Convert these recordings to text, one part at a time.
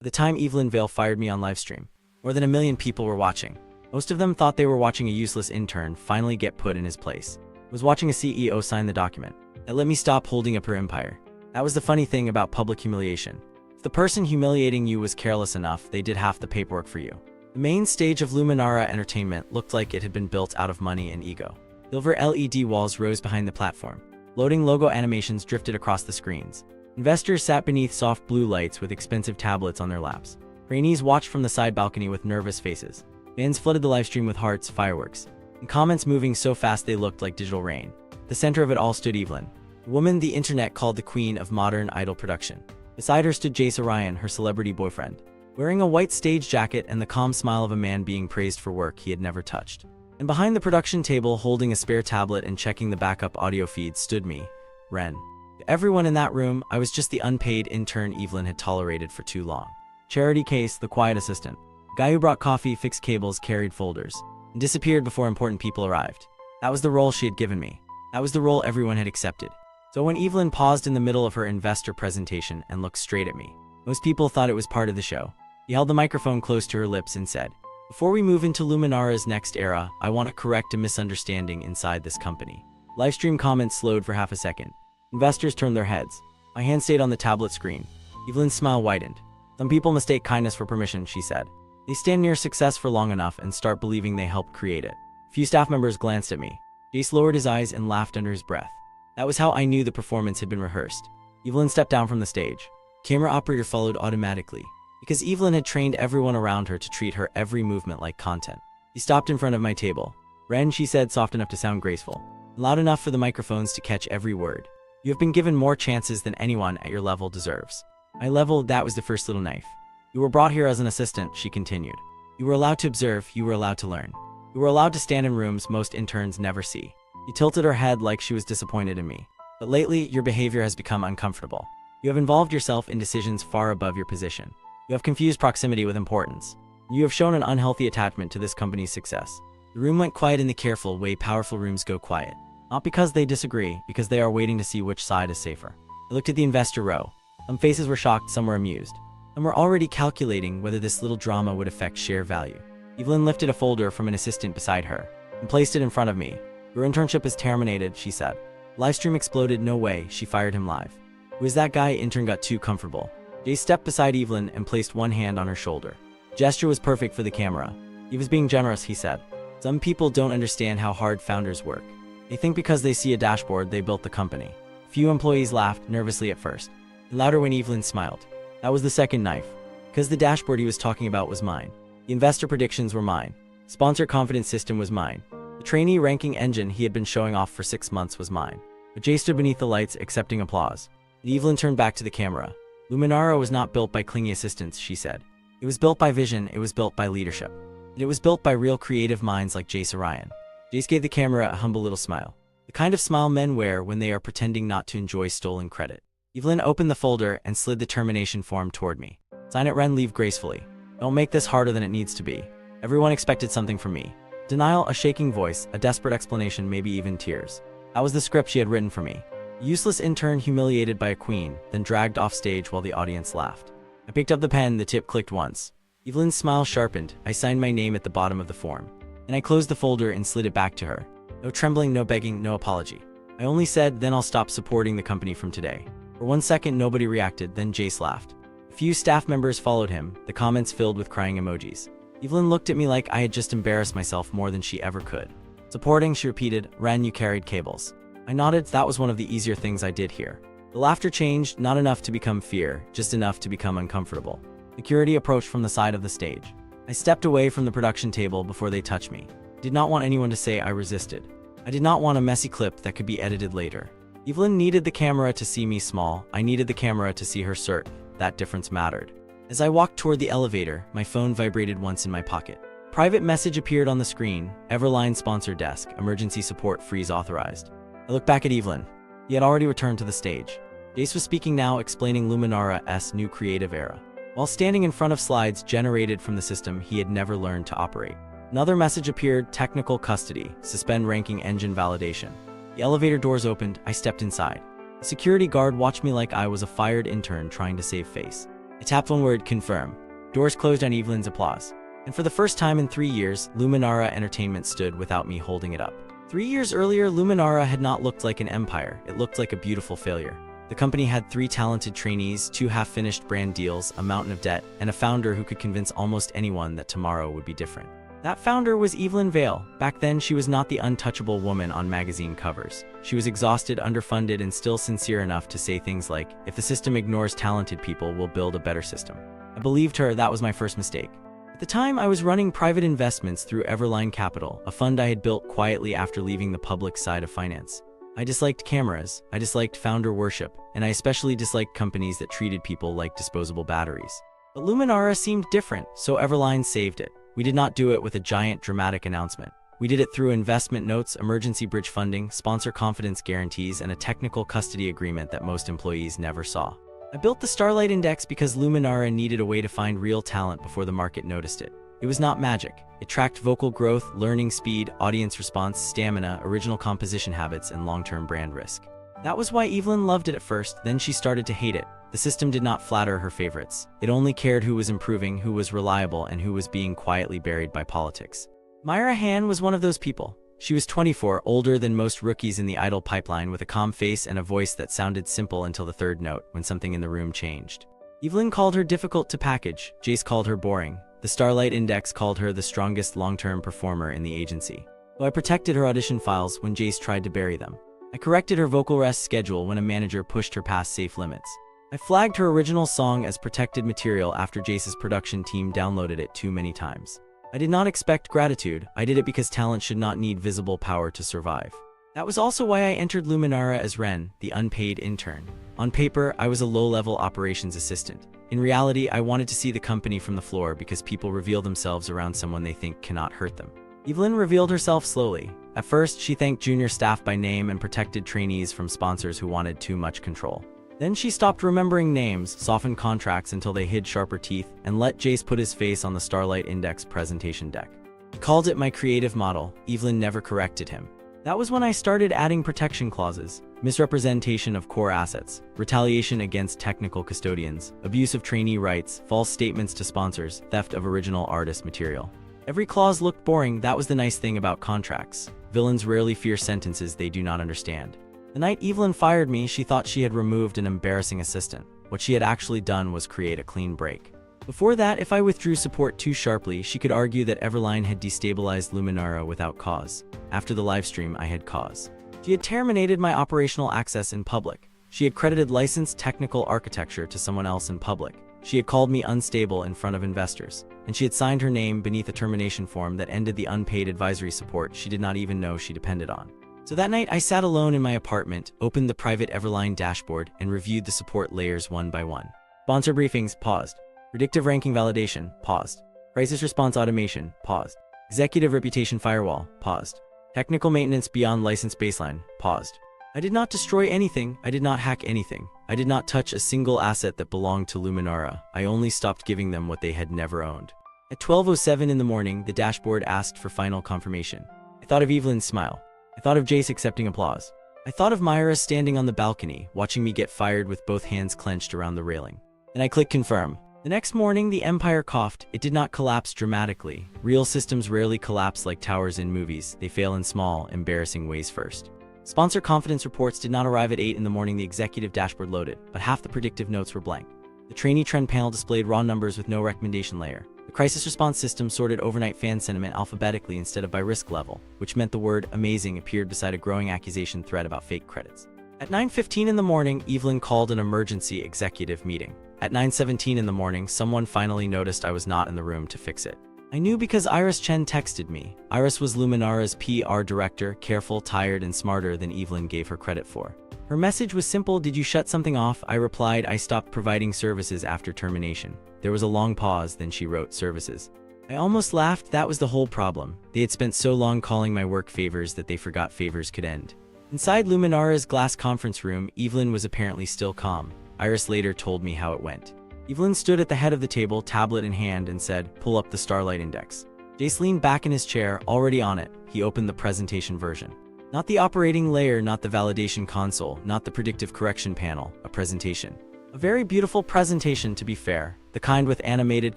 At the time Evelyn Vale fired me on livestream, more than 1 million people were watching. Most of them thought they were watching a useless intern finally get put in his place. I was watching a CEO sign the document that let me stop holding up her empire. That was the funny thing about public humiliation. If the person humiliating you was careless enough, they did half the paperwork for you. The main stage of Luminara Entertainment looked like it had been built out of money and ego. Silver LED walls rose behind the platform. Loading logo animations drifted across the screens. Investors sat beneath soft blue lights with expensive tablets on their laps. Trainees watched from the side balcony with nervous faces. Fans flooded the livestream with hearts, fireworks, and comments moving so fast they looked like digital rain. At the center of it all stood Evelyn, the woman the internet called the queen of modern idol production. Beside her stood Jace Orion, her celebrity boyfriend, wearing a white stage jacket and the calm smile of a man being praised for work he had never touched. And behind the production table, holding a spare tablet and checking the backup audio feed, stood me, Ren. To everyone in that room, I was just the unpaid intern Evelyn had tolerated for too long. Charity Case, the quiet assistant, the guy who brought coffee, fixed cables, carried folders, and disappeared before important people arrived. That was the role she had given me. That was the role everyone had accepted. So when Evelyn paused in the middle of her investor presentation and looked straight at me, most people thought it was part of the show. She held the microphone close to her lips and said, "Before we move into Luminara's next era, I want to correct a misunderstanding inside this company." Livestream comments slowed for half a second. Investors turned their heads. My hand stayed on the tablet screen. Evelyn's smile widened. "Some people mistake kindness for permission," she said. "They stand near success for long enough and start believing they helped create it." A few staff members glanced at me. Jace lowered his eyes and laughed under his breath. That was how I knew the performance had been rehearsed. Evelyn stepped down from the stage. The camera operator followed automatically, because Evelyn had trained everyone around her to treat her every movement like content. He stopped in front of my table. "Ren," she said, soft enough to sound graceful, and loud enough for the microphones to catch every word. "You have been given more chances than anyone at your level deserves." My level, that was the first little knife. "You were brought here as an assistant," she continued. "You were allowed to observe, you were allowed to learn. You were allowed to stand in rooms most interns never see." She tilted her head like she was disappointed in me. "But lately, your behavior has become uncomfortable. You have involved yourself in decisions far above your position. You have confused proximity with importance. You have shown an unhealthy attachment to this company's success." The room went quiet in the careful way powerful rooms go quiet. Not because they disagree, because they are waiting to see which side is safer. I looked at the investor row. Some faces were shocked, some were amused. Some were already calculating whether this little drama would affect share value. Evelyn lifted a folder from an assistant beside her and placed it in front of me. "Your internship is terminated," she said. Livestream exploded. "No way, she fired him live." "Who is that guy?" Intern got too comfortable. Jay stepped beside Evelyn and placed one hand on her shoulder. The gesture was perfect for the camera. He was being generous, he said. "Some people don't understand how hard founders work. They think because they see a dashboard, they built the company." Few employees laughed, nervously at first, and louder when Evelyn smiled. That was the second knife. Because the dashboard he was talking about was mine. The investor predictions were mine. The sponsor confidence system was mine. The trainee ranking engine he had been showing off for 6 months was mine. But Jay stood beneath the lights, accepting applause. And Evelyn turned back to the camera. "Luminara was not built by clingy assistants," she said. "It was built by vision, it was built by leadership. And it was built by real creative minds like Jace Orion." Jace gave the camera a humble little smile. The kind of smile men wear when they are pretending not to enjoy stolen credit. Evelyn opened the folder and slid the termination form toward me. "Sign it, Ren, leave gracefully. Don't make this harder than it needs to be." Everyone expected something from me. Denial, a shaking voice, a desperate explanation, maybe even tears. That was the script she had written for me. A useless intern humiliated by a queen, then dragged off stage while the audience laughed. I picked up the pen, the tip clicked once. Evelyn's smile sharpened. I signed my name at the bottom of the form. And I closed the folder and slid it back to her. No trembling, no begging, no apology. I only said, "Then I'll stop supporting the company from today." For 1 second, nobody reacted, then Jace laughed. A few staff members followed him, the comments filled with crying emojis. Evelyn looked at me like I had just embarrassed myself more than she ever could. "Supporting," she repeated. "Ren, you carried cables." I nodded. That was one of the easier things I did here. The laughter changed, not enough to become fear, just enough to become uncomfortable. Security approached from the side of the stage. I stepped away from the production table before they touched me. I did not want anyone to say I resisted. I did not want a messy clip that could be edited later. Evelyn needed the camera to see me small. I needed the camera to see her certain. That difference mattered. As I walked toward the elevator, my phone vibrated once in my pocket. Private message appeared on the screen. Everline sponsor desk. Emergency support freeze authorized. I looked back at Evelyn. He had already returned to the stage. Jace was speaking now, explaining Luminara's new creative era, while standing in front of slides generated from the system he had never learned to operate. Another message appeared. Technical custody. Suspend ranking engine validation. The elevator doors opened. I stepped inside. The security guard watched me like I was a fired intern trying to save face. I tapped one word, confirm. Doors closed on Evelyn's applause. And for the first time in 3 years, Luminara Entertainment stood without me holding it up. 3 years earlier, Luminara had not looked like an empire, it looked like a beautiful failure. The company had 3 talented trainees, 2 half-finished brand deals, a mountain of debt, and a founder who could convince almost anyone that tomorrow would be different. That founder was Evelyn Vale. Back then, she was not the untouchable woman on magazine covers. She was exhausted, underfunded, and still sincere enough to say things like, if the system ignores talented people, we'll build a better system. I believed her. That was my first mistake. At the time, I was running private investments through Everline Capital, a fund I had built quietly after leaving the public side of finance. I disliked cameras, I disliked founder worship, and I especially disliked companies that treated people like disposable batteries. But Luminara seemed different, so Everline saved it. We did not do it with a giant dramatic announcement. We did it through investment notes, emergency bridge funding, sponsor confidence guarantees, and a technical custody agreement that most employees never saw. I built the Starlight Index because Luminara needed a way to find real talent before the market noticed it. It was not magic. It tracked vocal growth, learning speed, audience response, stamina, original composition habits, and long-term brand risk. That was why Evelyn loved it at first, then she started to hate it. The system did not flatter her favorites. It only cared who was improving, who was reliable, and who was being quietly buried by politics. Myra Han was one of those people. She was 24, older than most rookies in the idol pipeline, with a calm face and a voice that sounded simple until the third note, when something in the room changed. Evelyn called her difficult to package. Jace called her boring. The Starlight Index called her the strongest long-term performer in the agency. So I protected her audition files when Jace tried to bury them. I corrected her vocal rest schedule when a manager pushed her past safe limits. I flagged her original song as protected material after Jace's production team downloaded it too many times. I did not expect gratitude. I did it because talent should not need visible power to survive. That was also why I entered Luminara as Ren, the unpaid intern. On paper, I was a low-level operations assistant. In reality, I wanted to see the company from the floor because people reveal themselves around someone they think cannot hurt them. Evelyn revealed herself slowly. At first, she thanked junior staff by name and protected trainees from sponsors who wanted too much control. Then she stopped remembering names, softened contracts until they hid sharper teeth, and let Jace put his face on the Starlight Index presentation deck. He called it my creative model. Evelyn never corrected him. That was when I started adding protection clauses: misrepresentation of core assets, retaliation against technical custodians, abuse of trainee rights, false statements to sponsors, theft of original artist material. Every clause looked boring. That was the nice thing about contracts. Villains rarely fear sentences they do not understand. The night Evelyn fired me, she thought she had removed an embarrassing assistant. What she had actually done was create a clean break. Before that, if I withdrew support too sharply, she could argue that Everline had destabilized Luminara without cause. After the livestream, I had cause. She had terminated my operational access in public. She had credited licensed technical architecture to someone else in public. She had called me unstable in front of investors. And she had signed her name beneath a termination form that ended the unpaid advisory support she did not even know she depended on. So that night, I sat alone in my apartment, opened the private Everline dashboard, and reviewed the support layers one by one. Sponsor briefings, paused. Predictive ranking validation, paused. Crisis response automation, paused. Executive reputation firewall, paused. Technical maintenance beyond license baseline, paused. I did not destroy anything. I did not hack anything. I did not touch a single asset that belonged to Luminara. I only stopped giving them what they had never owned. At 12:07 in the morning, the dashboard asked for final confirmation. I thought of Evelyn's smile. I thought of Jace accepting applause. I thought of Myra standing on the balcony, watching me get fired with both hands clenched around the railing. And I clicked confirm. The next morning, the empire coughed. It did not collapse dramatically. Real systems rarely collapse like towers in movies. They fail in small, embarrassing ways first. Sponsor confidence reports did not arrive at 8 in the morning. The executive dashboard loaded, but half the predictive notes were blank. The trainee trend panel displayed raw numbers with no recommendation layer. The crisis response system sorted overnight fan sentiment alphabetically instead of by risk level, which meant the word amazing appeared beside a growing accusation thread about fake credits. At 9:15 in the morning, Evelyn called an emergency executive meeting. At 9:17 in the morning, someone finally noticed I was not in the room to fix it. I knew because Iris Chen texted me. Iris was Luminara's PR director, careful, tired, and smarter than Evelyn gave her credit for. Her message was simple: did you shut something off? I replied, I stopped providing services after termination. There was a long pause, then she wrote, services. I almost laughed. That was the whole problem. They had spent so long calling my work favors that they forgot favors could end. Inside Luminara's glass conference room, Evelyn was apparently still calm. Iris later told me how it went. Evelyn stood at the head of the table, tablet in hand, and said, pull up the Starlight Index. Jace leaned back in his chair, already on it. He opened the presentation version. Not the operating layer, not the validation console, not the predictive correction panel, a presentation. A very beautiful presentation, to be fair, the kind with animated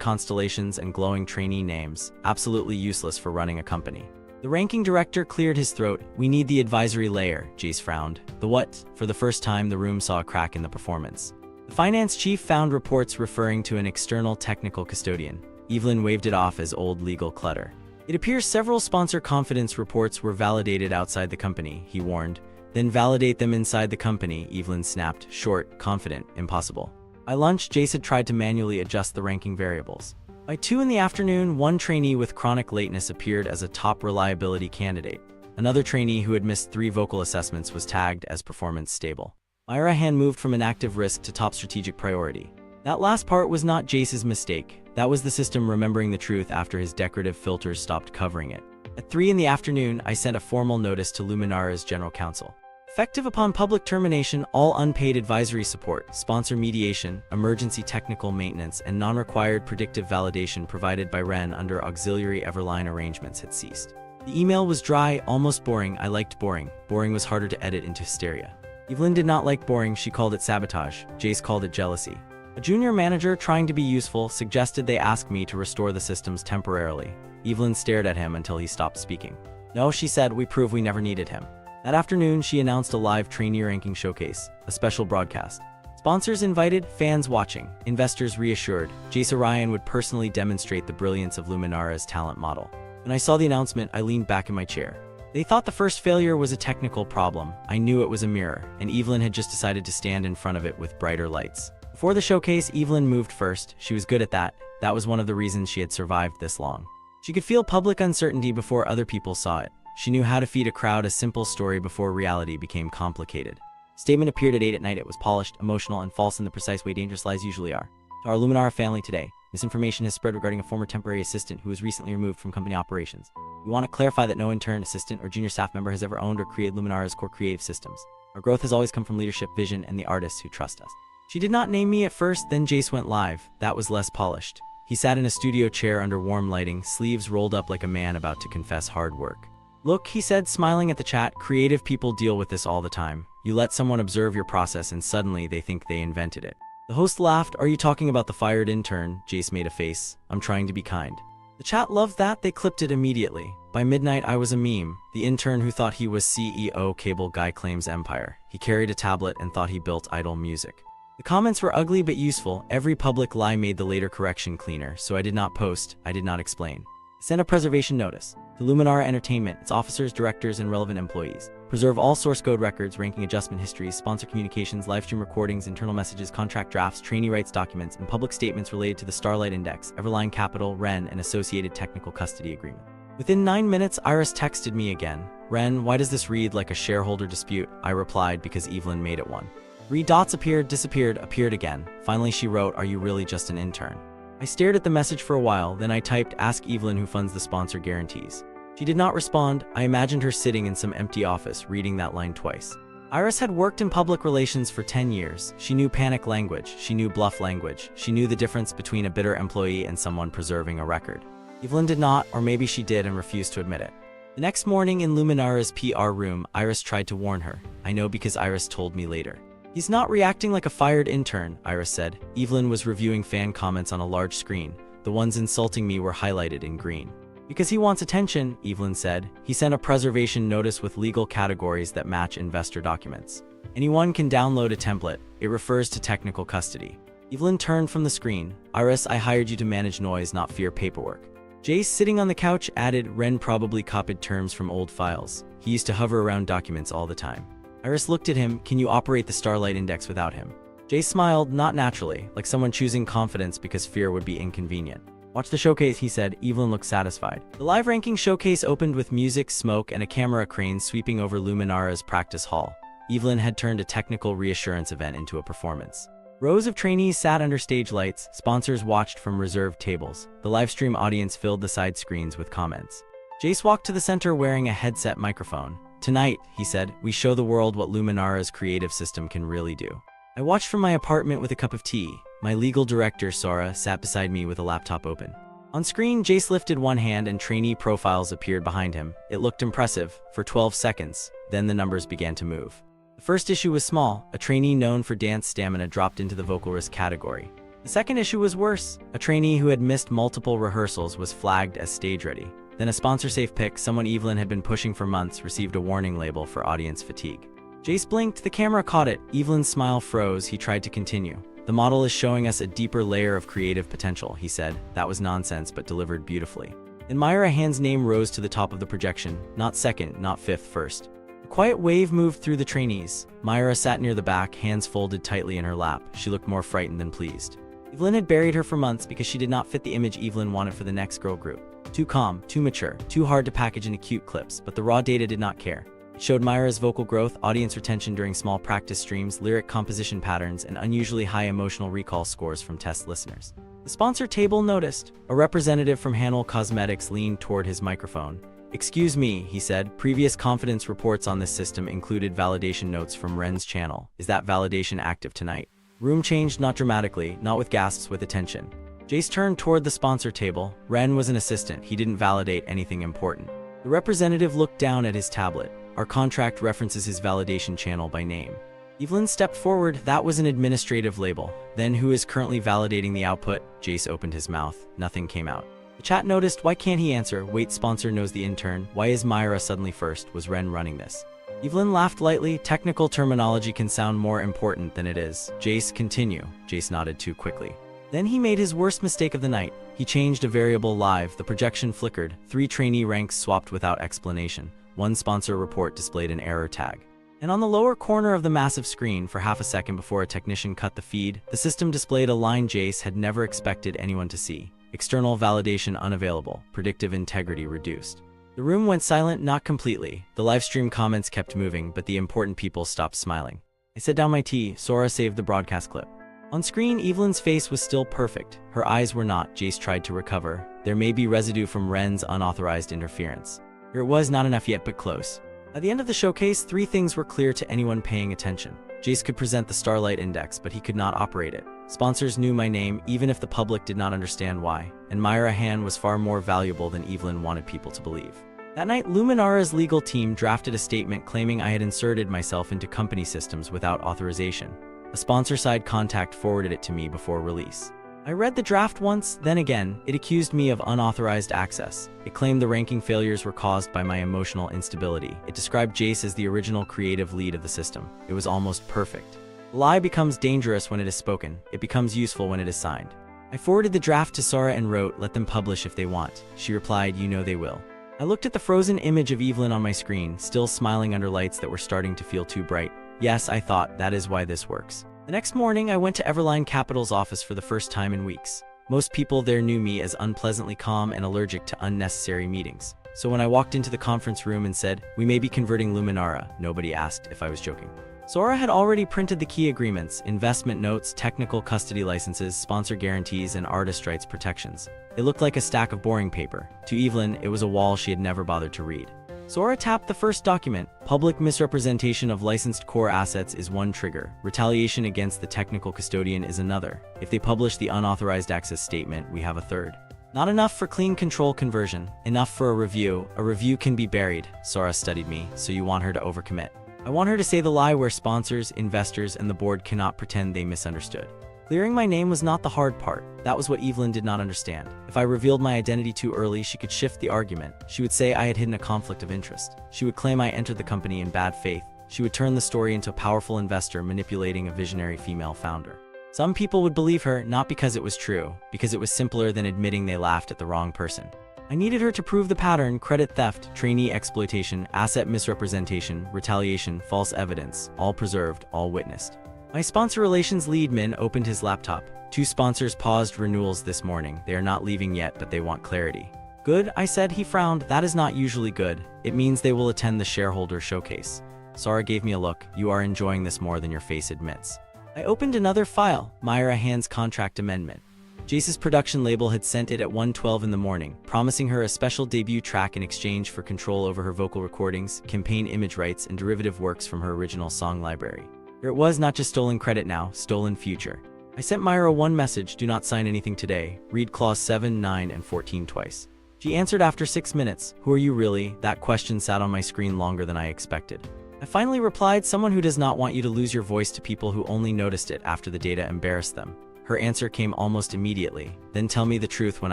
constellations and glowing trainee names, absolutely useless for running a company. The ranking director cleared his throat. "We need the advisory layer," Jace frowned. "The what?" For the first time, the room saw a crack in the performance. The finance chief found reports referring to an external technical custodian. Evelyn waved it off as old legal clutter. "It appears several sponsor confidence reports were validated outside the company," he warned. "Then validate them inside the company," Evelyn snapped. "Short, confident, impossible." By lunch, Jace had tried to manually adjust the ranking variables. By 2 in the afternoon, one trainee with chronic lateness appeared as a top reliability candidate. Another trainee who had missed 3 vocal assessments was tagged as performance stable. Myra hand moved from inactive risk to top strategic priority. That last part was not Jace's mistake. That was the system remembering the truth after his decorative filters stopped covering it. At 3 in the afternoon, I sent a formal notice to Luminara's general counsel. Effective upon public termination, all unpaid advisory support, sponsor mediation, emergency technical maintenance, and non-required predictive validation provided by Ren under auxiliary Everline arrangements had ceased. The email was dry, almost boring. I liked boring. Boring was harder to edit into hysteria. Evelyn did not like boring. She called it sabotage. Jace called it jealousy. A junior manager, trying to be useful, suggested they ask me to restore the systems temporarily. Evelyn stared at him until he stopped speaking. "No," she said, "we prove we never needed him." That afternoon, she announced a live trainee ranking showcase, a special broadcast. Sponsors invited, fans watching, investors reassured. Jace Orion would personally demonstrate the brilliance of Luminara's talent model. When I saw the announcement, I leaned back in my chair. They thought the first failure was a technical problem. I knew it was a mirror, and Evelyn had just decided to stand in front of it with brighter lights. Before the showcase, Evelyn moved first. She was good at that. That was one of the reasons she had survived this long. She could feel public uncertainty before other people saw it. She knew how to feed a crowd a simple story before reality became complicated. Statement appeared at 8 at night. It was polished, emotional, and false in the precise way dangerous lies usually are. To our Luminara family today, misinformation has spread regarding a former temporary assistant who was recently removed from company operations. We want to clarify that no intern, assistant, or junior staff member has ever owned or created Luminara's core creative systems. Our growth has always come from leadership, vision, and the artists who trust us. She did not name me at first, then Jace went live. That was less polished. He sat in a studio chair under warm lighting, sleeves rolled up like a man about to confess hard work. "Look," he said, smiling at the chat, "creative people deal with this all the time. You let someone observe your process and suddenly they think they invented it." The host laughed. "Are you talking about the fired intern?" Jace made a face. "I'm trying to be kind." The chat loved that. They clipped it immediately. By midnight, I was a meme. The intern who thought he was CEO cable guy claims empire. He carried a tablet and thought he built idle music. The comments were ugly but useful. Every public lie made the later correction cleaner, so I did not post, I did not explain. Send a preservation notice to Luminara Entertainment, its officers, directors, and relevant employees. Preserve all source code records, ranking adjustment histories, sponsor communications, livestream recordings, internal messages, contract drafts, trainee rights documents, and public statements related to the Starlight Index, Everline Capital, Ren, and associated technical custody agreement. Within 9 minutes, Iris texted me again. "Ren, why does this read like a shareholder dispute?" I replied, "Because Evelyn made it one." 3 dots appeared, disappeared, appeared again. Finally she wrote, "Are you really just an intern?" I stared at the message for a while, then I typed, "Ask Evelyn who funds the sponsor guarantees." She did not respond. I imagined her sitting in some empty office, reading that line twice. Iris had worked in public relations for 10 years. She knew panic language. She knew bluff language. She knew the difference between a bitter employee and someone preserving a record. Evelyn did not, or maybe she did and refused to admit it. The next morning in Luminara's PR room, Iris tried to warn her. I know because Iris told me later. "He's not reacting like a fired intern," Iris said. Evelyn was reviewing fan comments on a large screen. The ones insulting me were highlighted in green. "Because he wants attention," Evelyn said. "He sent a preservation notice with legal categories that match investor documents. Anyone can download a template. It refers to technical custody." Evelyn turned from the screen. "Iris, I hired you to manage noise, not fear paperwork." Jace, sitting on the couch, added, "Ren probably copied terms from old files. He used to hover around documents all the time." Iris looked at him. "Can you operate the Starlight Index without him?" Jace smiled, not naturally, like someone choosing confidence because fear would be inconvenient. "Watch the showcase," he said. Evelyn looked satisfied. The live ranking showcase opened with music, smoke, and a camera crane sweeping over Luminara's practice hall. Evelyn had turned a technical reassurance event into a performance. Rows of trainees sat under stage lights. Sponsors watched from reserved tables. The livestream audience filled the side screens with comments. Jace walked to the center wearing a headset microphone. "Tonight," he said, "we show the world what Luminara's creative system can really do." I watched from my apartment with a cup of tea. My legal director, Sora, sat beside me with a laptop open. On screen, Jace lifted one hand and trainee profiles appeared behind him. It looked impressive for 12 seconds. Then the numbers began to move. The first issue was small. A trainee known for dance stamina dropped into the vocal risk category. The second issue was worse. A trainee who had missed multiple rehearsals was flagged as stage ready. Then a sponsor-safe pick, someone Evelyn had been pushing for months, received a warning label for audience fatigue. Jace blinked, the camera caught it. Evelyn's smile froze, he tried to continue. The model is showing us a deeper layer of creative potential, he said. That was nonsense, but delivered beautifully. In Myra Hand's name rose to the top of the projection, not second, not fifth, first. A quiet wave moved through the trainees. Myra sat near the back, hands folded tightly in her lap. She looked more frightened than pleased. Evelyn had buried her for months because she did not fit the image Evelyn wanted for the next girl group. Too calm, too mature, too hard to package into cute clips, but the raw data did not care. It showed Myra's vocal growth, audience retention during small practice streams, lyric composition patterns, and unusually high emotional recall scores from test listeners. The sponsor table noticed. A representative from Hanwell Cosmetics leaned toward his microphone. "Excuse me," he said. "Previous confidence reports on this system included validation notes from Ren's channel. Is that validation active tonight?" Room changed, not dramatically, not with gasps, with attention. Jace turned toward the sponsor table. Ren was an assistant. He didn't validate anything important. The representative looked down at his tablet. "Our contract references his validation channel by name." Evelyn stepped forward. "That was an administrative label. Then who is currently validating the output?" Jace opened his mouth. Nothing came out. The chat noticed. "Why can't he answer? Wait, sponsor knows the intern. Why is Myra suddenly first? Was Ren running this?" Evelyn laughed lightly. "Technical terminology can sound more important than it is." "Jace, continue." Jace nodded too quickly. Then he made his worst mistake of the night. He changed a variable live. The projection flickered. 3 trainee ranks swapped without explanation. 1 sponsor report displayed an error tag. And on the lower corner of the massive screen, for half a second before a technician cut the feed, the system displayed a line Jace had never expected anyone to see. "External validation unavailable. Predictive integrity reduced." The room went silent, not completely. The livestream comments kept moving, but the important people stopped smiling. I set down my tea. Sora saved the broadcast clip. On screen, Evelyn's face was still perfect. Her eyes were not. Jace tried to recover. There may be residue from Ren's unauthorized interference. It was not enough yet, but close. At the end of the showcase, 3 things were clear to anyone paying attention. Jace could present the Starlight Index, but he could not operate it. Sponsors knew my name, even if the public did not understand why. And Myra Hand was far more valuable than Evelyn wanted people to believe. That night, Luminara's legal team drafted a statement claiming I had inserted myself into company systems without authorization. A sponsor-side contact forwarded it to me before release. I read the draft once, then again. It accused me of unauthorized access. It claimed the ranking failures were caused by my emotional instability. It described Jace as the original creative lead of the system. It was almost perfect. A lie becomes dangerous when it is spoken. It becomes useful when it is signed. I forwarded the draft to Sora and wrote, "Let them publish if they want." She replied, "You know they will." I looked at the frozen image of Evelyn on my screen, still smiling under lights that were starting to feel too bright. Yes, I thought, that is why this works. The next morning, I went to Everline Capital's office for the first time in weeks. Most people there knew me as unpleasantly calm and allergic to unnecessary meetings. So when I walked into the conference room and said, "We may be converting Luminara," nobody asked if I was joking. Sora had already printed the key agreements, investment notes, technical custody licenses, sponsor guarantees, and artist rights protections. It looked like a stack of boring paper. To Evelyn, it was a wall she had never bothered to read. Sora tapped the first document. Public misrepresentation of licensed core assets is one trigger. Retaliation against the technical custodian is another. If they publish the unauthorized access statement, we have a third. Not enough for clean control conversion. Enough for a review. A review can be buried. Sora studied me, so you want her to overcommit. I want her to say the lie where sponsors, investors, and the board cannot pretend they misunderstood. Clearing my name was not the hard part. That was what Evelyn did not understand. If I revealed my identity too early, she could shift the argument. She would say I had hidden a conflict of interest. She would claim I entered the company in bad faith. She would turn the story into a powerful investor manipulating a visionary female founder. Some people would believe her, not because it was true, because it was simpler than admitting they laughed at the wrong person. I needed her to prove the pattern: credit theft, trainee exploitation, asset misrepresentation, retaliation, false evidence, all preserved, all witnessed. My sponsor relations lead Min opened his laptop. 2 sponsors paused renewals this morning. They are not leaving yet, but they want clarity. Good, I said. He frowned. That is not usually good. It means they will attend the shareholder showcase. Sora gave me a look. You are enjoying this more than your face admits. I opened another file. Myra Hand's contract amendment. Jace's production label had sent it at 1:12 in the morning, promising her a special debut track in exchange for control over her vocal recordings, campaign image rights, and derivative works from her original song library. Here it was, not just stolen credit now, stolen future. I sent Myra one message: do not sign anything today. Read clause 7, 9, and 14 twice. She answered after 6 minutes. Who are you really? That question sat on my screen longer than I expected. I finally replied, someone who does not want you to lose your voice to people who only noticed it after the data embarrassed them. Her answer came almost immediately. Then tell me the truth when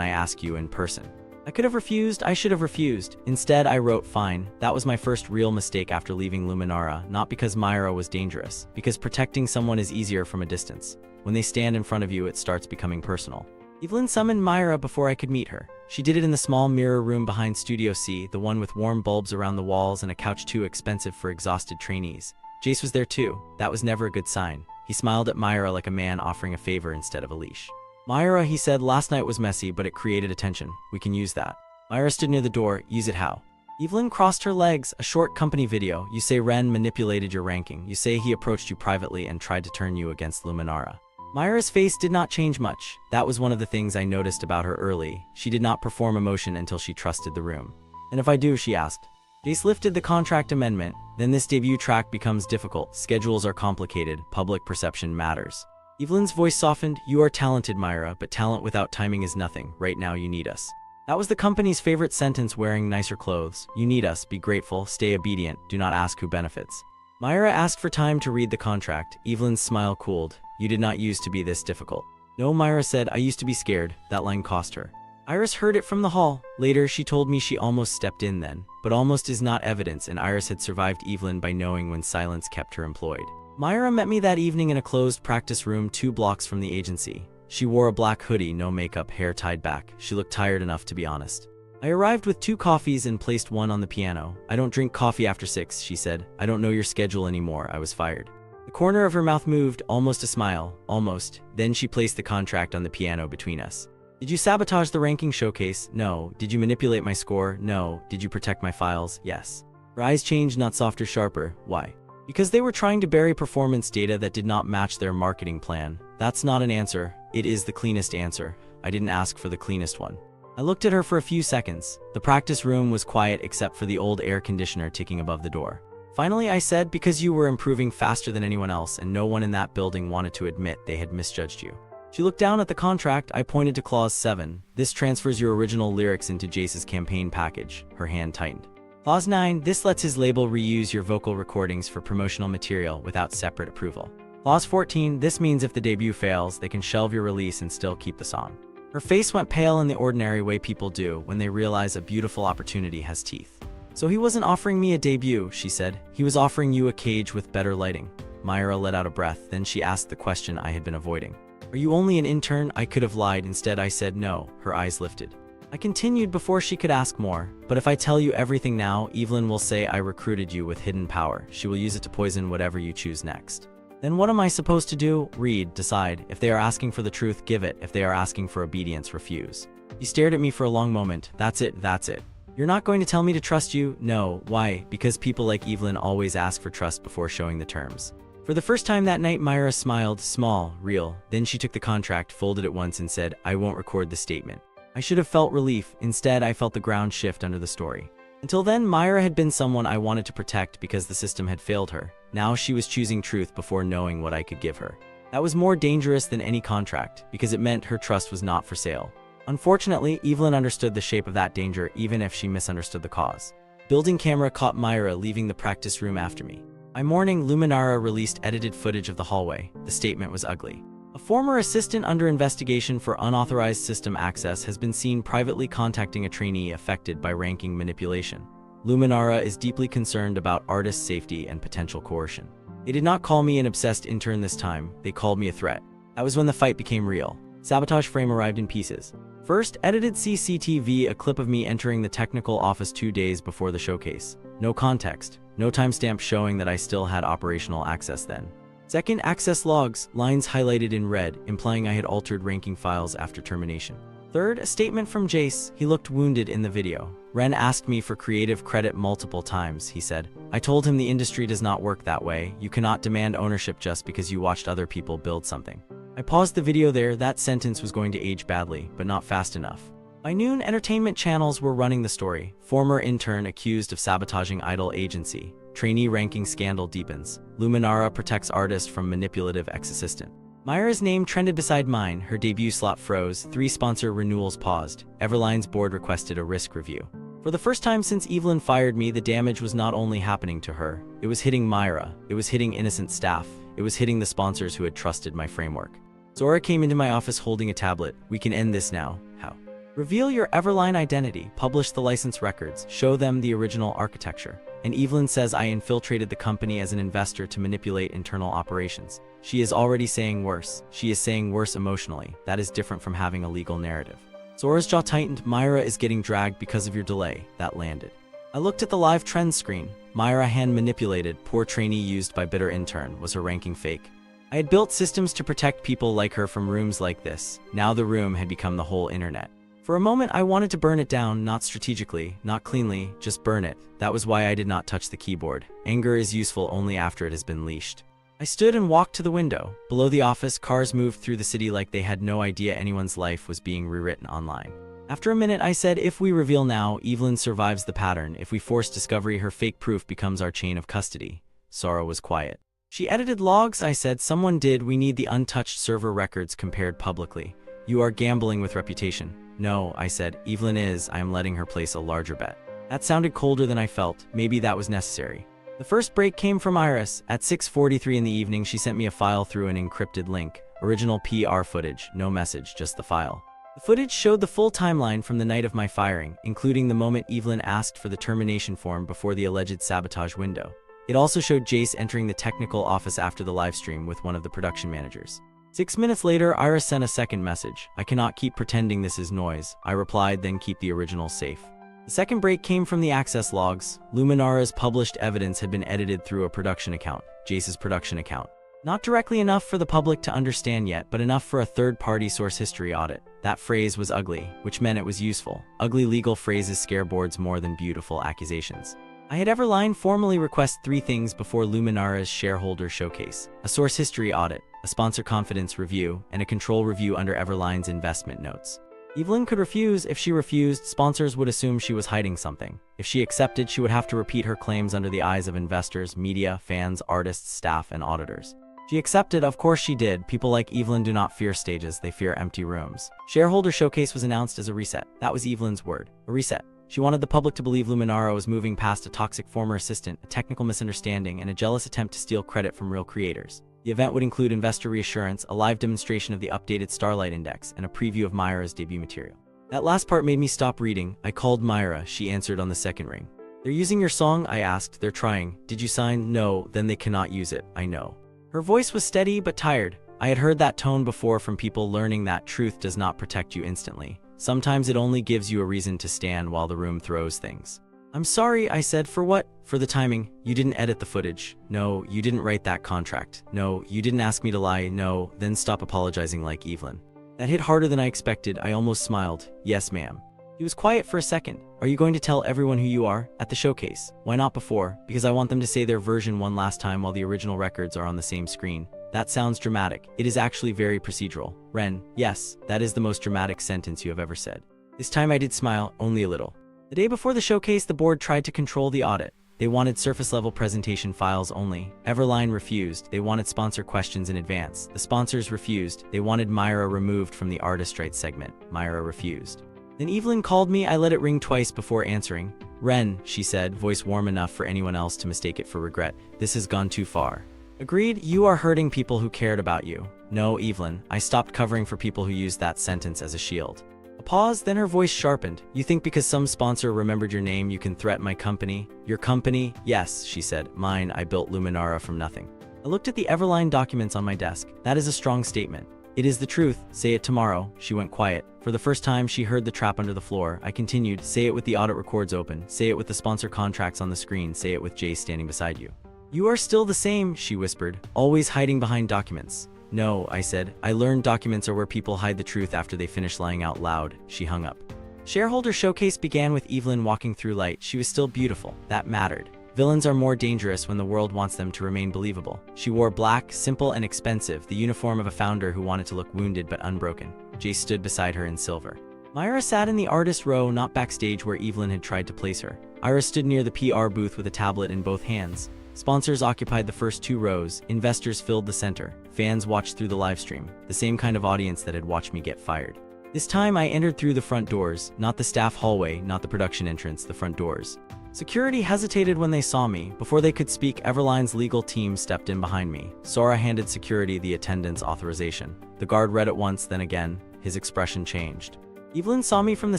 I ask you in person. I could have refused, I should have refused. Instead, I wrote fine. That was my first real mistake after leaving Luminara, not because Myra was dangerous, because protecting someone is easier from a distance. When they stand in front of you, it starts becoming personal. Evelyn summoned Myra before I could meet her. She did it in the small mirror room behind Studio C, the one with warm bulbs around the walls and a couch too expensive for exhausted trainees. Jace was there too. That was never a good sign. He smiled at Myra like a man offering a favor instead of a leash. Myra, he said, last night was messy, but it created attention. We can use that. Myra stood near the door. Use it how? Evelyn crossed her legs. A short company video. You say Ren manipulated your ranking. You say he approached you privately and tried to turn you against Luminara. Myra's face did not change much. That was one of the things I noticed about her early. She did not perform emotion until she trusted the room. And if I do, she asked. Jace lifted the contract amendment. Then this debut track becomes difficult. Schedules are complicated. Public perception matters. Evelyn's voice softened. You are talented, Myra, but talent without timing is nothing. Right now you need us. That was the company's favorite sentence, wearing nicer clothes. You need us. Be grateful. Stay obedient. Do not ask who benefits. Myra asked for time to read the contract. Evelyn's smile cooled. You did not used to be this difficult. No, Myra said, I used to be scared. That line cost her. Iris heard it from the hall. Later, she told me she almost stepped in then. But almost is not evidence, and Iris had survived Evelyn by knowing when silence kept her employed. Myra met me that evening in a closed practice room 2 blocks from the agency. She wore a black hoodie, no makeup, hair tied back. She looked tired enough to be honest. I arrived with 2 coffees and placed one on the piano. I don't drink coffee after 6, she said. I don't know your schedule anymore. I was fired. The corner of her mouth moved, almost a smile, almost. Then she placed the contract on the piano between us. Did you sabotage the ranking showcase? No. Did you manipulate my score? No. Did you protect my files? Yes. Her eyes changed, not softer, sharper. Why? Because they were trying to bury performance data that did not match their marketing plan. That's not an answer. It is the cleanest answer. I didn't ask for the cleanest one. I looked at her for a few seconds. The practice room was quiet except for the old air conditioner ticking above the door. Finally, I said, because you were improving faster than anyone else and no one in that building wanted to admit they had misjudged you. She looked down at the contract. I pointed to Clause 7. This transfers your original lyrics into Jace's campaign package. Her hand tightened. Clause 9. This lets his label reuse your vocal recordings for promotional material without separate approval. Clause 14. This means if the debut fails, they can shelve your release and still keep the song. Her face went pale in the ordinary way people do when they realize a beautiful opportunity has teeth. So he wasn't offering me a debut, she said. He was offering you a cage with better lighting. Myra let out a breath. Then she asked the question I had been avoiding. Are you only an intern? I could have lied. Instead, I said no. Her eyes lifted. I continued before she could ask more. But if I tell you everything now, Evelyn will say I recruited you with hidden power. She will use it to poison whatever you choose next. Then what am I supposed to do? Read, decide. If they are asking for the truth, give it. If they are asking for obedience, refuse. He stared at me for a long moment. That's it, that's it. You're not going to tell me to trust you? No. Why? Because people like Evelyn always ask for trust before showing the terms. For the first time that night, Myra smiled, small, real. Then she took the contract, folded it once and said, I won't record the statement. I should have felt relief. Instead, I felt the ground shift under the story. Until then, Myra had been someone I wanted to protect because the system had failed her. Now she was choosing truth before knowing what I could give her. That was more dangerous than any contract, because it meant her trust was not for sale. Unfortunately, Evelyn understood the shape of that danger even if she misunderstood the cause. Building camera caught Myra leaving the practice room after me. By morning, Luminara released edited footage of the hallway. The statement was ugly. A former assistant under investigation for unauthorized system access has been seen privately contacting a trainee affected by ranking manipulation. Luminara is deeply concerned about artist safety and potential coercion. They did not call me an obsessed intern this time. They called me a threat. That was when the fight became real. Sabotage frame arrived in pieces. First, edited CCTV, a clip of me entering the technical office 2 days before the showcase. No context, no timestamp showing that I still had operational access then. Second, access logs, lines highlighted in red, implying I had altered ranking files after termination. Third, a statement from Jace. He looked wounded in the video. Ren asked me for creative credit multiple times, he said. I told him the industry does not work that way. You cannot demand ownership just because you watched other people build something. I paused the video there. That sentence was going to age badly, but not fast enough. By noon, entertainment channels were running the story. Former intern accused of sabotaging idol agency. Trainee ranking scandal deepens. Luminara protects artist from manipulative ex-assistant. Myra's name trended beside mine. Her debut slot froze. 3 sponsor renewals paused. Everline's board requested a risk review. For the first time since Evelyn fired me, the damage was not only happening to her, it was hitting Myra, it was hitting innocent staff, it was hitting the sponsors who had trusted my framework. Zora came into my office holding a tablet. We can end this now. How? Reveal your Everline identity, publish the license records, show them the original architecture. And Evelyn says I infiltrated the company as an investor to manipulate internal operations. She is already saying worse. She is saying worse emotionally. That is different from having a legal narrative. Zora's jaw tightened. Myra is getting dragged because of your delay. That landed. I looked at the live trends screen. Myra hand manipulated, poor trainee used by bitter intern, was her ranking fake. I had built systems to protect people like her from rooms like this. Now the room had become the whole internet. For a moment I wanted to burn it down, not strategically, not cleanly, just burn it. That was why I did not touch the keyboard. Anger is useful only after it has been leashed. I stood and walked to the window. Below the office, cars moved through the city like they had no idea anyone's life was being rewritten online. After a minute I said, if we reveal now, Evelyn survives the pattern. If we force discovery, her fake proof becomes our chain of custody. Sora was quiet. She edited logs, I said. Someone did. We need the untouched server records compared publicly. You are gambling with reputation. No, I said. Evelyn is. I am letting her place a larger bet. That sounded colder than I felt. Maybe that was necessary. The first break came from Iris. At 6:43 in the evening, she sent me a file through an encrypted link. Original PR footage. No message, just the file. The footage showed the full timeline from the night of my firing, including the moment Evelyn asked for the termination form before the alleged sabotage window. It also showed Jace entering the technical office after the livestream with one of the production managers. 6 minutes later, Iris sent a second message. I cannot keep pretending this is noise. I replied, then keep the original safe. The second break came from the access logs. Luminara's published evidence had been edited through a production account, Jace's production account. Not directly enough for the public to understand yet, but enough for a third-party source history audit. That phrase was ugly, which meant it was useful. Ugly legal phrases scare boards more than beautiful accusations. I had Everline formally request 3 things before Luminara's shareholder showcase: a source history audit, a sponsor confidence review, and a control review under Everline's investment notes. Evelyn could refuse. If she refused, sponsors would assume she was hiding something. If she accepted, she would have to repeat her claims under the eyes of investors, media, fans, artists, staff, and auditors. She accepted, of course she did. People like Evelyn do not fear stages, they fear empty rooms. Shareholder showcase was announced as a reset. That was Evelyn's word, a reset. She wanted the public to believe Luminara was moving past a toxic former assistant, a technical misunderstanding, and a jealous attempt to steal credit from real creators. The event would include investor reassurance, a live demonstration of the updated Starlight Index, and a preview of Myra's debut material. That last part made me stop reading. I called Myra. She answered on the second ring. They're using your song? I asked. They're trying. Did you sign? No. Then they cannot use it. I know. Her voice was steady but tired. I had heard that tone before from people learning that truth does not protect you instantly. Sometimes it only gives you a reason to stand while the room throws things. I'm sorry, I said. For what? For the timing. You didn't edit the footage. No, you didn't write that contract. No, you didn't ask me to lie. No, then stop apologizing like Evelyn. That hit harder than I expected. I almost smiled. Yes, ma'am. He was quiet for a second. Are you going to tell everyone who you are? At the showcase. Why not before? Because I want them to say their version one last time while the original records are on the same screen. That sounds dramatic. It is actually very procedural. Ren, yes, that is the most dramatic sentence you have ever said. This time I did smile, only a little. The day before the showcase, the board tried to control the audit. They wanted surface-level presentation files only. Everline refused. They wanted sponsor questions in advance. The sponsors refused. They wanted Myra removed from the artist rights segment. Myra refused. Then Evelyn called me. I let it ring twice before answering. Ren, she said, voice warm enough for anyone else to mistake it for regret. This has gone too far. Agreed, you are hurting people who cared about you. No, Evelyn, I stopped covering for people who used that sentence as a shield. A pause, then her voice sharpened. You think because some sponsor remembered your name you can threaten my company? Your company? Yes, she said. Mine. I built Luminara from nothing. I looked at the Everline documents on my desk. That is a strong statement. It is the truth. Say it tomorrow. She went quiet. For the first time, she heard the trap under the floor. I continued. Say it with the audit records open. Say it with the sponsor contracts on the screen. Say it with Jay standing beside you. You are still the same, she whispered, always hiding behind documents. No, I said. I learned documents are where people hide the truth after they finish lying out loud. She hung up. Shareholder showcase began with Evelyn walking through light. She was still beautiful. That mattered. Villains are more dangerous when the world wants them to remain believable. She wore black, simple and expensive, the uniform of a founder who wanted to look wounded but unbroken. Jay stood beside her in silver. Myra sat in the artist row, not backstage where Evelyn had tried to place her. Ira stood near the PR booth with a tablet in both hands. Sponsors occupied the first 2 rows, investors filled the center, fans watched through the livestream, the same kind of audience that had watched me get fired. This time I entered through the front doors, not the staff hallway, not the production entrance, the front doors. Security hesitated when they saw me. Before they could speak, Everline's legal team stepped in behind me. Sora handed security the attendance authorization. The guard read it once, then again. His expression changed. Evelyn saw me from the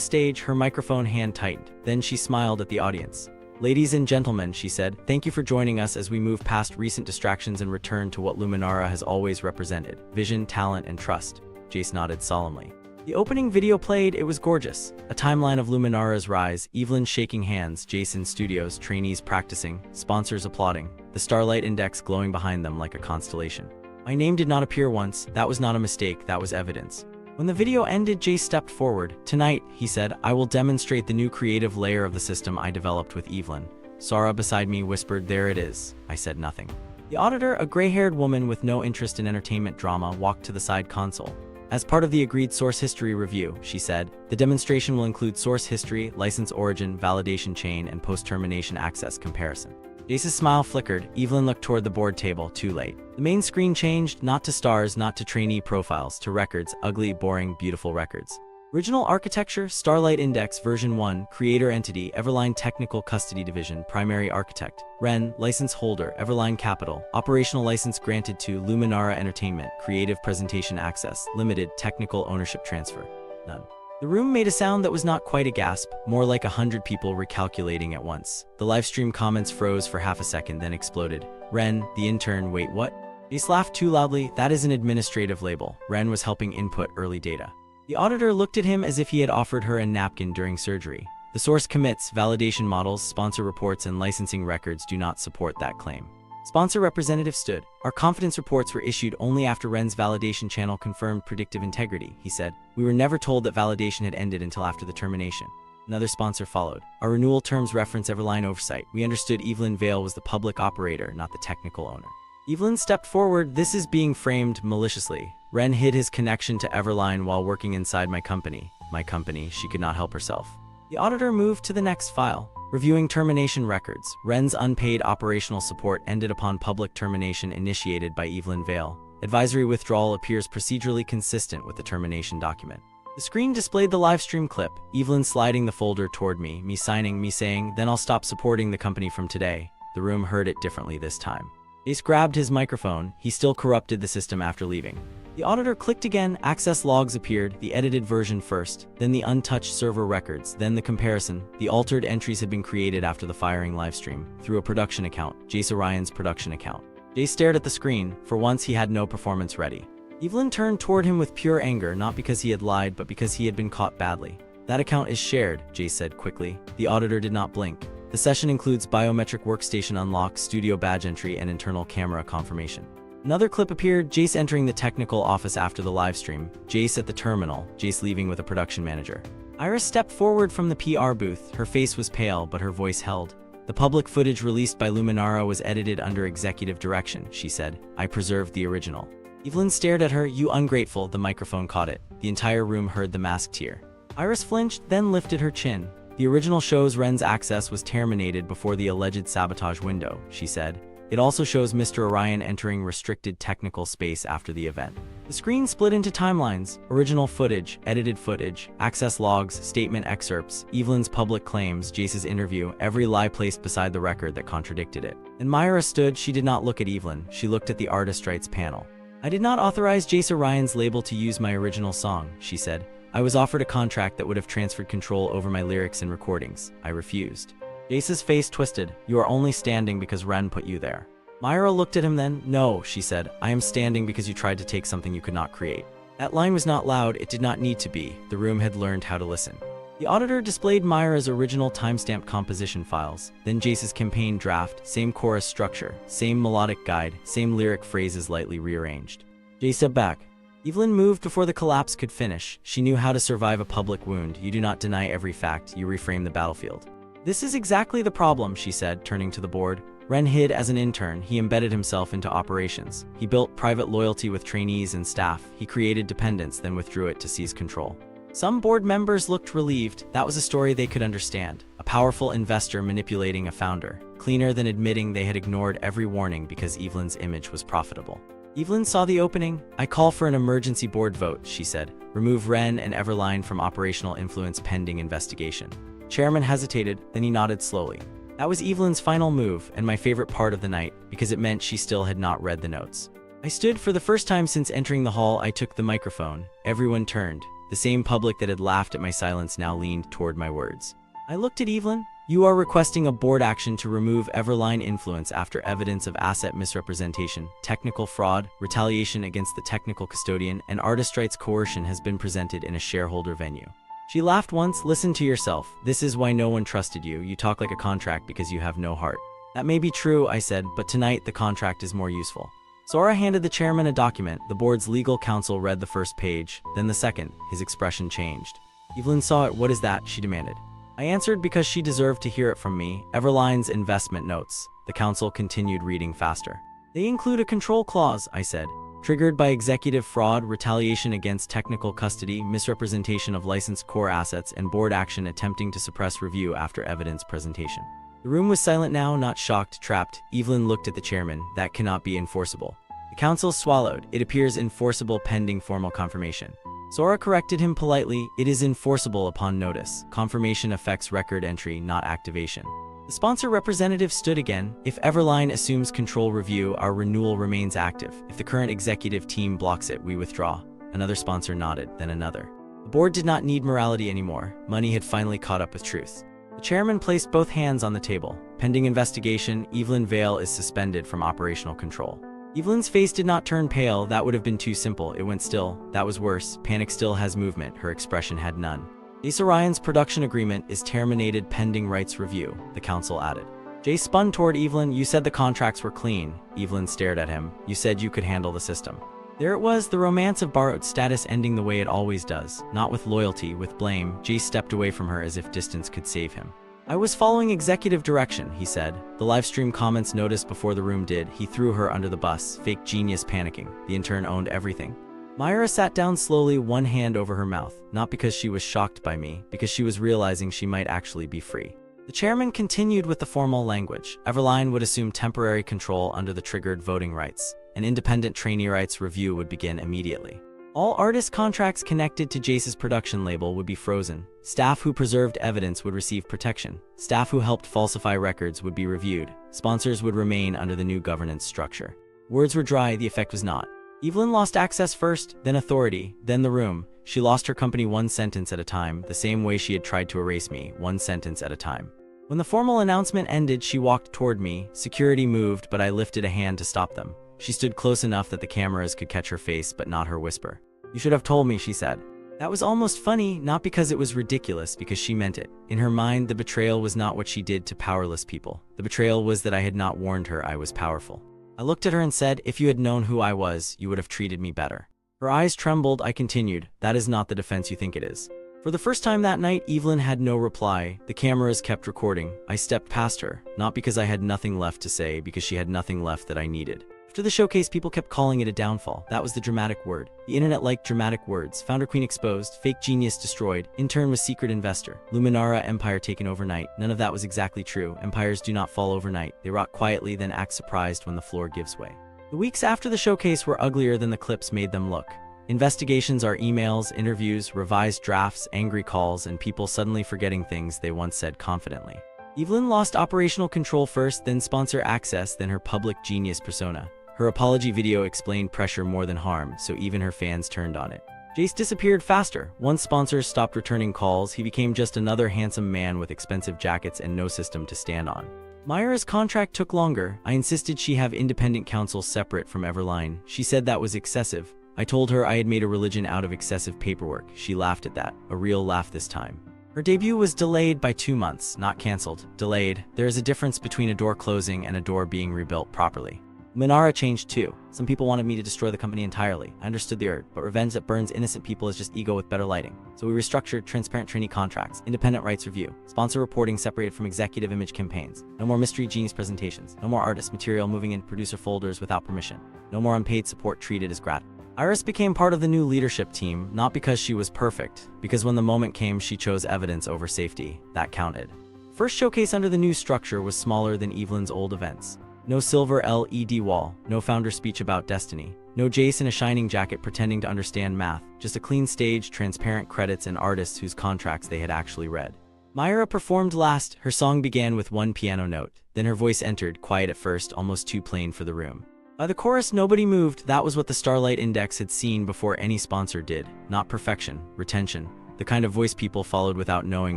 stage, her microphone hand tightened. Then she smiled at the audience. "Ladies and gentlemen," she said, "thank you for joining us as we move past recent distractions and return to what Luminara has always represented: vision, talent, and trust." Jace nodded solemnly. The opening video played. It was gorgeous. A timeline of Luminara's rise, Evelyn shaking hands, Jason studios, trainees practicing, sponsors applauding, the Starlight Index glowing behind them like a constellation. My name did not appear once. That was not a mistake, that was evidence. When the video ended, Jace stepped forward. "Tonight," he said, "I will demonstrate the new creative layer of the system I developed with Evelyn." Sora beside me whispered, "There it is." I said nothing. The auditor, a gray-haired woman with no interest in entertainment drama, walked to the side console. "As part of the agreed source history review," she said, "the demonstration will include source history, license origin, validation chain, and post-termination access comparison." Jace's smile flickered. Evelyn looked toward the board table. Too late. The main screen changed, not to stars, not to trainee profiles, to records, ugly, boring, beautiful records. Original architecture, Starlight Index, version 1, creator entity, Everline Technical Custody Division, primary architect, Ren, license holder, Everline Capital, operational license granted to Luminara Entertainment, creative presentation access, limited, technical ownership transfer, none. The room made a sound that was not quite a gasp, more like 100 people recalculating at once. The livestream comments froze for half a second, then exploded. "Ren, the intern, wait, what?" Jace laughed too loudly. "That is an administrative label. Ren was helping input early data." The auditor looked at him as if he had offered her a napkin during surgery. "The source commits, validation models, sponsor reports, and licensing records do not support that claim." Sponsor representative stood. "Our confidence reports were issued only after Ren's validation channel confirmed predictive integrity," he said. "We were never told that validation had ended until after the termination." Another sponsor followed. "Our renewal terms reference Everline oversight. We understood Evelyn Vale was the public operator, not the technical owner." Evelyn stepped forward. "This is being framed maliciously. Ren hid his connection to Everline while working inside my company." My company, she could not help herself. The auditor moved to the next file. Reviewing termination records. Ren's unpaid operational support ended upon public termination initiated by Evelyn Vale. Advisory withdrawal appears procedurally consistent with the termination document. The screen displayed the live stream clip. Evelyn sliding the folder toward me signing, me saying, "Then I'll stop supporting the company from today." The room heard it differently this time. Ace grabbed his microphone. He still corrupted the system after leaving. The auditor clicked again. Access logs appeared, the edited version first, then the untouched server records, then the comparison. The altered entries had been created after the firing livestream, through a production account, Jace Orion's production account. Jace stared at the screen. For once, he had no performance ready. Evelyn turned toward him with pure anger, not because he had lied, but because he had been caught badly. "That account is shared," Jace said quickly. The auditor did not blink. "The session includes biometric workstation unlock, studio badge entry, and internal camera confirmation." Another clip appeared, Jace entering the technical office after the livestream, Jace at the terminal, Jace leaving with a production manager. Iris stepped forward from the PR booth. Her face was pale, but her voice held. "The public footage released by Luminara was edited under executive direction," she said. "I preserved the original." Evelyn stared at her. "You ungrateful." The microphone caught it. The entire room heard the masked tear. Iris flinched, then lifted her chin. "The original shows Ren's access was terminated before the alleged sabotage window," she said. "It also shows Mr. Orion entering restricted technical space after the event." The screen split into timelines: original footage, edited footage, access logs, statement excerpts, Evelyn's public claims, Jace's interview, every lie placed beside the record that contradicted it. And Myra stood. She did not look at Evelyn. She looked at the artist rights panel. "I did not authorize Jace Orion's label to use my original song," she said. "I was offered a contract that would have transferred control over my lyrics and recordings. I refused." Jace's face twisted. "You are only standing because Ren put you there." Myra looked at him then. "No," she said. "I am standing because you tried to take something you could not create." That line was not loud. It did not need to be. The room had learned how to listen. The auditor displayed Myra's original timestamp composition files, then Jace's campaign draft, same chorus structure, same melodic guide, same lyric phrases lightly rearranged. Jace stepped back. Evelyn moved before the collapse could finish. She knew how to survive a public wound. You do not deny every fact, you reframe the battlefield. "This is exactly the problem," she said, turning to the board. Ren hid as an intern. He embedded himself into operations. He built private loyalty with trainees and staff. He created dependence, then withdrew it to seize control. Some board members looked relieved. That was a story they could understand. A powerful investor manipulating a founder. Cleaner than admitting they had ignored every warning because Evelyn's image was profitable. Evelyn saw the opening. "I call for an emergency board vote," she said. "Remove Ren and Everline from operational influence pending investigation." Chairman hesitated, then he nodded slowly. That was Evelyn's final move, and my favorite part of the night, because it meant she still had not read the notes. I stood. For the first time since entering the hall, I took the microphone. Everyone turned. The same public that had laughed at my silence now leaned toward my words. I looked at Evelyn. "You are requesting a board action to remove Everline influence after evidence of asset misrepresentation, technical fraud, retaliation against the technical custodian, and artist rights coercion has been presented in a shareholder venue." She laughed once. "Listen to yourself. This is why no one trusted you. You talk like a contract because you have no heart." "That may be true," I said, "but tonight the contract is more useful." Sora handed the chairman a document. The board's legal counsel read the first page, then the second. His expression changed. Evelyn saw it. "What is that?" she demanded. I answered because she deserved to hear it from me. "Everline's investment notes." The counsel continued reading faster. "They include a control clause," I said. "Triggered by executive fraud, retaliation against technical custody, misrepresentation of licensed core assets, and board action attempting to suppress review after evidence presentation." The room was silent now, not shocked, trapped. Evelyn looked at the chairman. "That cannot be enforceable." The counsel swallowed. "It appears enforceable pending formal confirmation." Sora corrected him politely. "It is enforceable upon notice. Confirmation affects record entry, not activation." The sponsor representative stood again. "If Everline assumes control review, our renewal remains active. If the current executive team blocks it, we withdraw." Another sponsor nodded, then another. The board did not need morality anymore. Money had finally caught up with truth. The chairman placed both hands on the table. "Pending investigation, Evelyn Vale is suspended from operational control." Evelyn's face did not turn pale. That would have been too simple. It went still. That was worse. Panic still has movement. Her expression had none. "Ace Orion's production agreement is terminated pending rights review," the counsel added. Jay spun toward Evelyn. "You said the contracts were clean." Evelyn stared at him. "You said you could handle the system." There it was, the romance of borrowed status ending the way it always does. Not with loyalty, with blame. Jay stepped away from her as if distance could save him. "I was following executive direction," he said. The livestream comments noticed before the room did. He threw her under the bus. Fake genius panicking. The intern owned everything. Myra sat down slowly, one hand over her mouth. Not because she was shocked by me, because she was realizing she might actually be free. The chairman continued with the formal language. Everline would assume temporary control under the triggered voting rights. An independent trainee rights review would begin immediately. All artist contracts connected to Jace's production label would be frozen. Staff who preserved evidence would receive protection. Staff who helped falsify records would be reviewed. Sponsors would remain under the new governance structure. Words were dry, the effect was not. Evelyn lost access first, then authority, then the room. She lost her company one sentence at a time, the same way she had tried to erase me, one sentence at a time. When the formal announcement ended, she walked toward me. Security moved, but I lifted a hand to stop them. She stood close enough that the cameras could catch her face, but not her whisper. "You should have told me," she said. That was almost funny, not because it was ridiculous, because she meant it. In her mind, the betrayal was not what she did to powerless people. The betrayal was that I had not warned her I was powerful. I looked at her and said, "If you had known who I was, you would have treated me better." Her eyes trembled. I continued, "That is not the defense you think it is." For the first time that night, Evelyn had no reply. The cameras kept recording. I stepped past her, not because I had nothing left to say, because she had nothing left that I needed. After the showcase, people kept calling it a downfall. That was the dramatic word. The internet liked dramatic words. Founder queen exposed, fake genius destroyed, intern was secret investor, Luminara empire taken overnight. None of that was exactly true. Empires do not fall overnight. They rot quietly, then act surprised when the floor gives way. The weeks after the showcase were uglier than the clips made them look. Investigations are emails, interviews, revised drafts, angry calls, and people suddenly forgetting things they once said confidently. Evelyn lost operational control first, then sponsor access, then her public genius persona. Her apology video explained pressure more than harm, so even her fans turned on it. Jace disappeared faster. Once sponsors stopped returning calls, he became just another handsome man with expensive jackets and no system to stand on. Myra's contract took longer. I insisted she have independent counsel separate from Everline. She said that was excessive. I told her I had made a religion out of excessive paperwork. She laughed at that, a real laugh this time. Her debut was delayed by 2 months, not cancelled. Delayed. There is a difference between a door closing and a door being rebuilt properly. Minara changed too. Some people wanted me to destroy the company entirely. I understood the urge, but revenge that burns innocent people is just ego with better lighting. So we restructured transparent trainee contracts, independent rights review, sponsor reporting separated from executive image campaigns, no more mystery genius presentations, no more artist material moving into producer folders without permission, no more unpaid support treated as gratis. Iris became part of the new leadership team, not because she was perfect, because when the moment came, she chose evidence over safety. That counted. First showcase under the new structure was smaller than Evelyn's old events. No silver LED wall, no founder speech about destiny, no Jace in a shining jacket pretending to understand math, just a clean stage, transparent credits, and artists whose contracts they had actually read. Myra performed last. Her song began with one piano note, then her voice entered, quiet at first, almost too plain for the room. By the chorus, nobody moved. That was what the Starlight Index had seen before any sponsor did. Not perfection, retention, the kind of voice people followed without knowing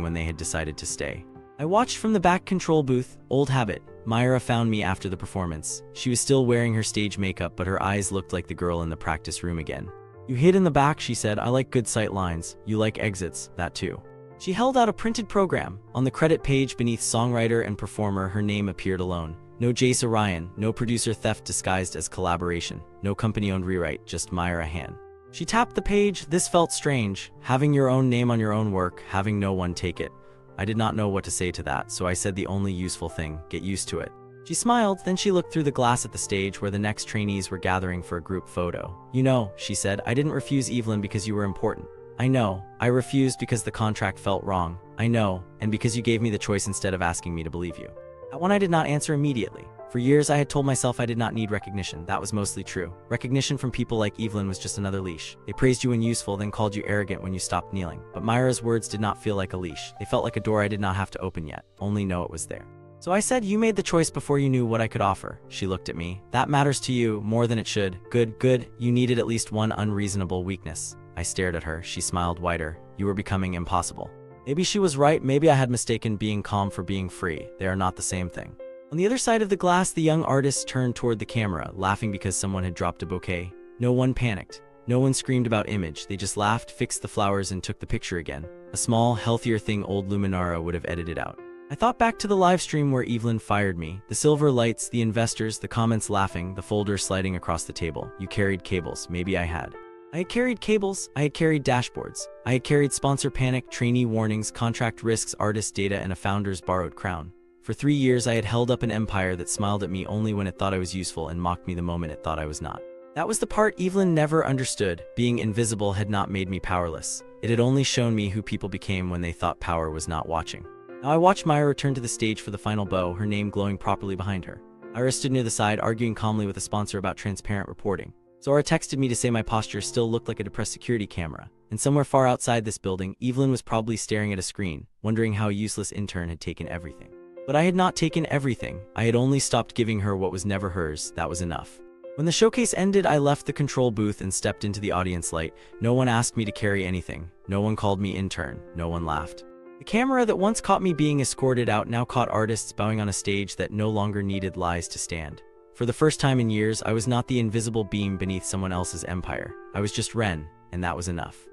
when they had decided to stay. I watched from the back control booth. Old habit. Myra found me after the performance. She was still wearing her stage makeup, but her eyes looked like the girl in the practice room again. "You hid in the back," she said. "I like good sight lines. You like exits, that too." She held out a printed program. On the credit page beneath songwriter and performer, her name appeared alone. No Jace Orion, no producer theft disguised as collaboration, no company-owned rewrite, just Myra Han. She tapped the page. This felt strange. Having your own name on your own work, having no one take it. I did not know what to say to that, so I said the only useful thing: get used to it. She smiled, then she looked through the glass at the stage where the next trainees were gathering for a group photo. "You know," she said, "I didn't refuse Evelyn because you were important. I know. I refused because the contract felt wrong. I know, and because you gave me the choice instead of asking me to believe you." That one I did not answer immediately. For years I had told myself I did not need recognition. That was mostly true. Recognition from people like Evelyn was just another leash. They praised you when useful, then called you arrogant when you stopped kneeling. But Myra's words did not feel like a leash. They felt like a door I did not have to open yet, only know it was there. So I said, "You made the choice before you knew what I could offer." She looked at me. "That matters to you more than it should. Good, good. You needed at least one unreasonable weakness." I stared at her. She smiled wider. "You were becoming impossible." Maybe she was right. Maybe I had mistaken being calm for being free. They are not the same thing. On the other side of the glass, the young artist turned toward the camera, laughing because someone had dropped a bouquet. No one panicked. No one screamed about image. They just laughed, fixed the flowers, and took the picture again. A small, healthier thing old Luminara would have edited out. I thought back to the live stream where Evelyn fired me. The silver lights, the investors, the comments laughing, the folder sliding across the table. You carried cables. Maybe I had. I had carried cables. I had carried dashboards. I had carried sponsor panic, trainee warnings, contract risks, artist data, and a founder's borrowed crown. For 3 years I had held up an empire that smiled at me only when it thought I was useful and mocked me the moment it thought I was not. That was the part Evelyn never understood. Being invisible had not made me powerless. It had only shown me who people became when they thought power was not watching. Now I watched Myra return to the stage for the final bow, her name glowing properly behind her. Ira stood near the side, arguing calmly with a sponsor about transparent reporting. Zora texted me to say my posture still looked like a depressed security camera. And somewhere far outside this building, Evelyn was probably staring at a screen, wondering how a useless intern had taken everything. But I had not taken everything. I had only stopped giving her what was never hers. That was enough. When the showcase ended, I left the control booth and stepped into the audience light. No one asked me to carry anything. No one called me intern. No one laughed. The camera that once caught me being escorted out now caught artists bowing on a stage that no longer needed lies to stand. For the first time in years, I was not the invisible beam beneath someone else's empire. I was just Ren, and that was enough.